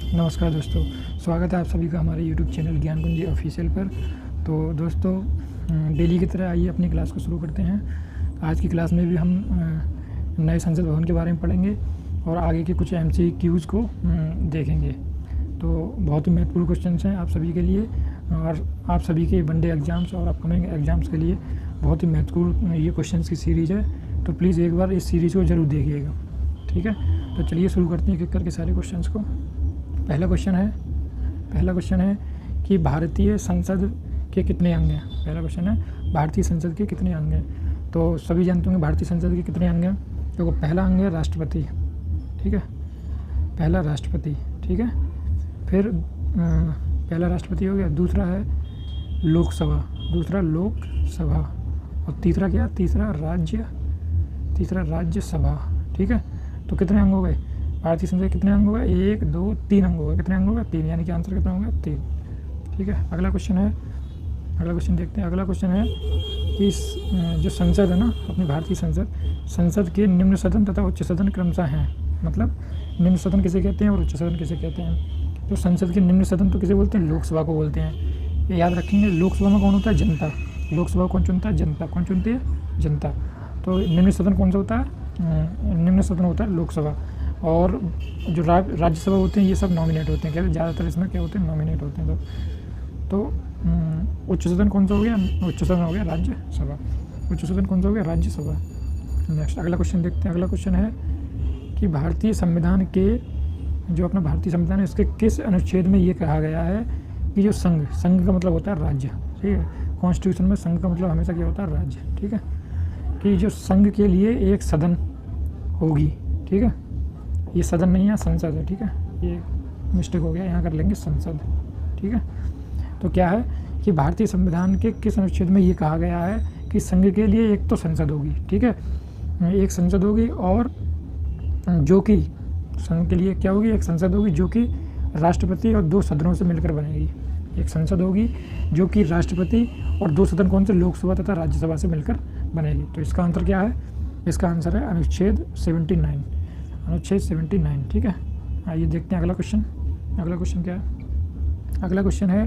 नमस्कार दोस्तों, स्वागत है आप सभी का हमारे YouTube चैनल ज्ञान कुंजी ऑफिशियल पर। तो दोस्तों, डेली की तरह आइए अपनी क्लास को शुरू करते हैं। आज की क्लास में भी हम नए संसद भवन के बारे में पढ़ेंगे और आगे के कुछ MCQs को देखेंगे। तो बहुत ही महत्वपूर्ण क्वेश्चन हैं आप सभी के लिए और आप सभी के वनडे एग्ज़ाम्स और अपकमिंग एग्ज़ाम्स के लिए बहुत ही महत्वपूर्ण ये क्वेश्चन की सीरीज़ है। तो प्लीज़ एक बार इस सीरीज़ को ज़रूर देखिएगा, ठीक है। तो चलिए शुरू करते हैं एक करके सारे क्वेश्चंस को। पहला क्वेश्चन है कि भारतीय संसद के कितने अंग हैं। पहला क्वेश्चन है भारतीय संसद के कितने अंग हैं। तो सभी जानते होंगे भारतीय संसद के कितने अंग हैं। तो पहला अंग है राष्ट्रपति, ठीक है, पहला राष्ट्रपति, ठीक है। फिर पहला राष्ट्रपति हो गया, दूसरा है लोकसभा, और तीसरा राज्यसभा, ठीक है। तो कितने अंग हो गए भारतीय संसद के? कितने अंग हो गए? 1 2 3 अंग हो गए। कितने अंग हो गए? 3, यानी कि आंसर कितना हो गया? 3, ठीक है। अगला क्वेश्चन देखते हैं। अगला क्वेश्चन है कि जो संसद है ना, अपनी भारतीय संसद के निम्न सदन तथा उच्च सदन क्रमशः हैं। मतलब निम्न सदन किसे कहते हैं और उच्च सदन किसे कहते हैं। तो संसद के निम्न सदन तो किसे बोलते हैं? लोकसभा को बोलते हैं। ये याद रखेंगे। लोकसभा में कौन होता है? जनता। लोकसभा कौन चुनता है? जनता। कौन चुनती है? जनता। तो निम्न सदन कौन सा होता है? निम्न सदन होता है लोकसभा। और जो राज्यसभा होते हैं ये सब नॉमिनेट होते हैं। क्या ज़्यादातर इसमें क्या होते हैं? नॉमिनेट होते हैं। तो उच्च सदन कौन सा हो गया? उच्च सदन हो गया राज्यसभा। उच्च सदन कौन सा हो गया? राज्यसभा। नेक्स्ट अगला क्वेश्चन देखते हैं। अगला क्वेश्चन है कि भारतीय संविधान के जो अपना भारतीय संविधान है इसके किस अनुच्छेद में ये कहा गया है कि जो संघ का मतलब होता है राज्य, ठीक है। कॉन्स्टिट्यूशन में संघ का मतलब हमेशा क्या होता है? राज्य, ठीक है। कि जो संघ के लिए एक सदन होगी, ठीक है। ये सदन नहीं है, संसद है, ठीक है। ये मिस्टेक हो गया, यहाँ कर लेंगे संसद, ठीक है। तो क्या है कि भारतीय संविधान के किस अनुच्छेद में ये कहा गया है कि संघ के लिए एक तो संसद होगी, ठीक है, एक संसद होगी, और जो कि संघ के लिए क्या होगी? एक संसद होगी जो कि राष्ट्रपति और 2 सदनों से मिलकर बनेगी। एक संसद होगी जो कि राष्ट्रपति और 2 सदन कौन से? लोकसभा तथा राज्यसभा से मिलकर बनेगी। तो इसका आंसर क्या है? इसका आंसर है अनुच्छेद 79, अनुच्छेद 79, ठीक है। आइए देखते हैं अगला क्वेश्चन क्या है। अगला क्वेश्चन है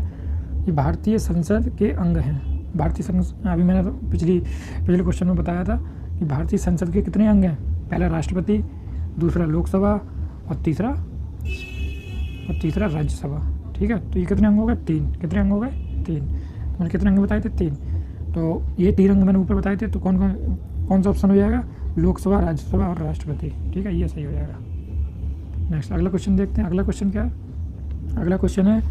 कि भारतीय संसद के अंग हैं। भारतीय संसद, अभी मैंने तो पिछले क्वेश्चन में बताया था कि भारतीय संसद के कितने अंग हैं। पहला राष्ट्रपति, दूसरा लोकसभा और तीसरा राज्यसभा, ठीक है। तो ये कितने अंग हो गए? 3। कितने अंग हो गए? 3। मैंने कितने अंग बताए थे? 3। तो ये 3 अंग मैंने ऊपर बताए थे। तो कौन सा ऑप्शन हो जाएगा? लोकसभा, राज्यसभा और राष्ट्रपति, ठीक है, ये सही हो जाएगा। नेक्स्ट अगला क्वेश्चन देखते हैं। अगला क्वेश्चन क्या है? अगला क्वेश्चन है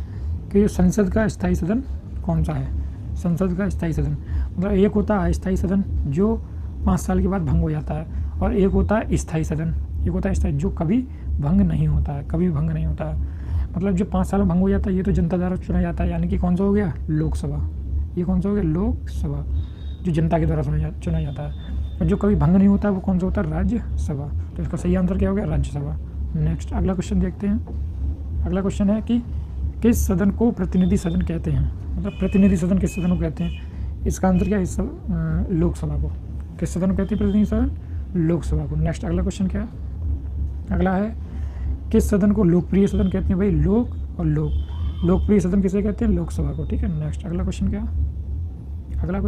कि संसद का स्थायी सदन कौन सा है। संसद का स्थायी सदन मतलब एक होता है अस्थायी सदन जो 5 साल के बाद भंग हो जाता है, और एक होता है स्थायी सदन। एक होता है स्थायी जो कभी भंग नहीं होता है, मतलब जो 5 साल में भंग हो जाता है ये तो जनता द्वारा चुना जाता है, यानी कि कौन सा हो गया? लोकसभा। ये कौन सा हो गया? लोकसभा, जो जनता के द्वारा चुना जाता है। और जो कभी भंग नहीं होता है वो कौन सा होता है? राज्यसभा। तो इसका सही आंसर क्या हो गया? राज्यसभा। नेक्स्ट अगला क्वेश्चन देखते हैं। अगला क्वेश्चन है कि किस सदन को प्रतिनिधि सदन कहते हैं। मतलब प्रतिनिधि सदन किस सदन को कहते हैं? इसका आंसर क्या है? लोकसभा को। किस सदन को कहते हैं प्रतिनिधि सदन? लोकसभा को। नेक्स्ट अगला क्वेश्चन क्या है? अगला है किस सदन को लोकप्रिय सदन कहते हैं? भाई लोक और लोकप्रिय सदन किसे कहते हैं? लोकसभा को, ठीक है। नेक्स्ट अगला क्वेश्चन क्या है? अगला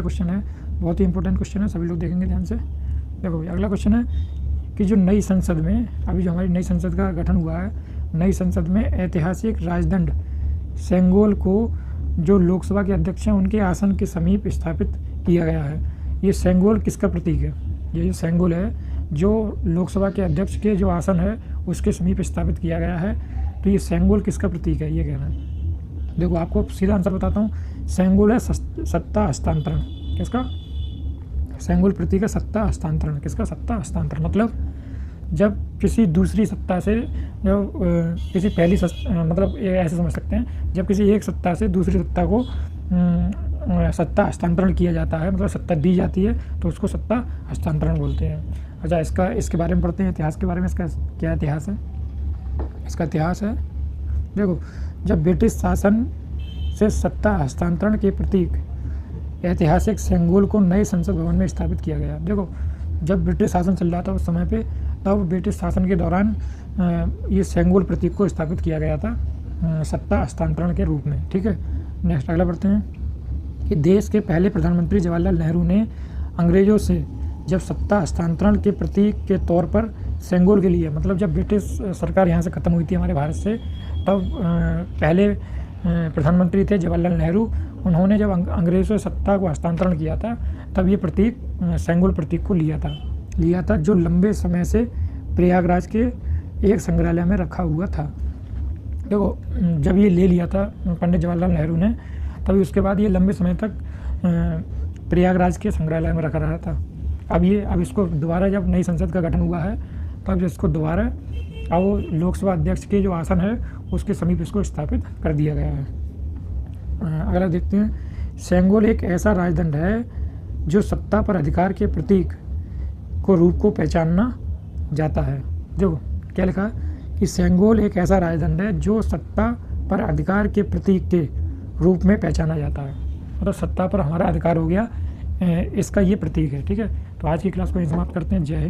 क्वेश्चन है बहुत ही इंपॉर्टेंट क्वेश्चन है, सभी लोग देखेंगे ध्यान से। देखो भाई, अगला क्वेश्चन है कि जो नई संसद में, अभी जो हमारी नई संसद का गठन हुआ है, नई संसद में ऐतिहासिक राजदंड सेंगोल को जो लोकसभा के अध्यक्ष हैं उनके आसन के समीप स्थापित किया गया है। ये सेंगोल किसका प्रतीक है? ये जो सेंगोल है जो लोकसभा के अध्यक्ष के जो आसन है उसके समीप स्थापित किया गया है। तो ये सेंगोल किसका प्रतीक है? ये कहना है। देखो आपको सीधा आंसर बताता हूँ। सेंगोल है सत्ता हस्तांतरण। किसका? सेंगोल प्रतीक है सत्ता हस्तांतरण। किसका? सत्ता हस्तांतरण। मतलब जब किसी दूसरी सत्ता से जब किसी पहली मतलब ऐसे समझ सकते हैं, जब किसी एक सत्ता से दूसरी सत्ता को सत्ता हस्तांतरण किया जाता है, मतलब सत्ता दी जाती है, तो उसको सत्ता हस्तांतरण बोलते हैं। अच्छा, इसके बारे में पढ़ते हैं, इतिहास के बारे में। इसका क्या इतिहास है? इसका इतिहास है, देखो, जब ब्रिटिश शासन से सत्ता हस्तांतरण के प्रतीक ऐतिहासिक सेंगोल को नए संसद भवन में स्थापित किया गया। देखो, जब ब्रिटिश शासन चल रहा था उस समय पे तब ब्रिटिश शासन के दौरान ये सेंगोल प्रतीक को स्थापित किया गया था सत्ता हस्तांतरण के रूप में। ठीक है, नेक्स्ट अगला पढ़ते हैं कि देश के पहले प्रधानमंत्री जवाहरलाल नेहरू ने अंग्रेज़ों से जब सत्ता हस्तांतरण के प्रतीक के तौर पर सेंगोल के लिए, मतलब जब ब्रिटिश सरकार यहाँ से ख़त्म हुई थी हमारे भारत से, तब पहले प्रधानमंत्री थे जवाहरलाल नेहरू, उन्होंने जब अंग्रेज़ों से सत्ता को हस्तांतरण किया था तब ये प्रतीक सेंगोल प्रतीक को लिया था जो लंबे समय से प्रयागराज के एक संग्रहालय में रखा हुआ था। देखो, जब ये ले लिया था पंडित जवाहरलाल नेहरू ने, तभी उसके बाद ये लंबे समय तक प्रयागराज के संग्रहालय में रखा रहा था। अब इसको दोबारा जब नई संसद का गठन हुआ है तब इसको दोबारा अब वो लोकसभा अध्यक्ष के जो आसन है उसके समीप इसको स्थापित कर दिया गया है। अगला देखते हैं, सेंगोल एक ऐसा राजदंड है जो सत्ता पर अधिकार के प्रतीक को रूप को पहचानना जाता है। देखो क्या लिखा कि सेंगोल एक ऐसा राजदंड है जो सत्ता पर अधिकार के प्रतीक के रूप में पहचाना जाता है, मतलब सत्ता पर हमारा अधिकार हो गया, इसका ये प्रतीक है। ठीक है, तो आज की क्लास को यहीं समाप्त करते हैं। जय हिंद।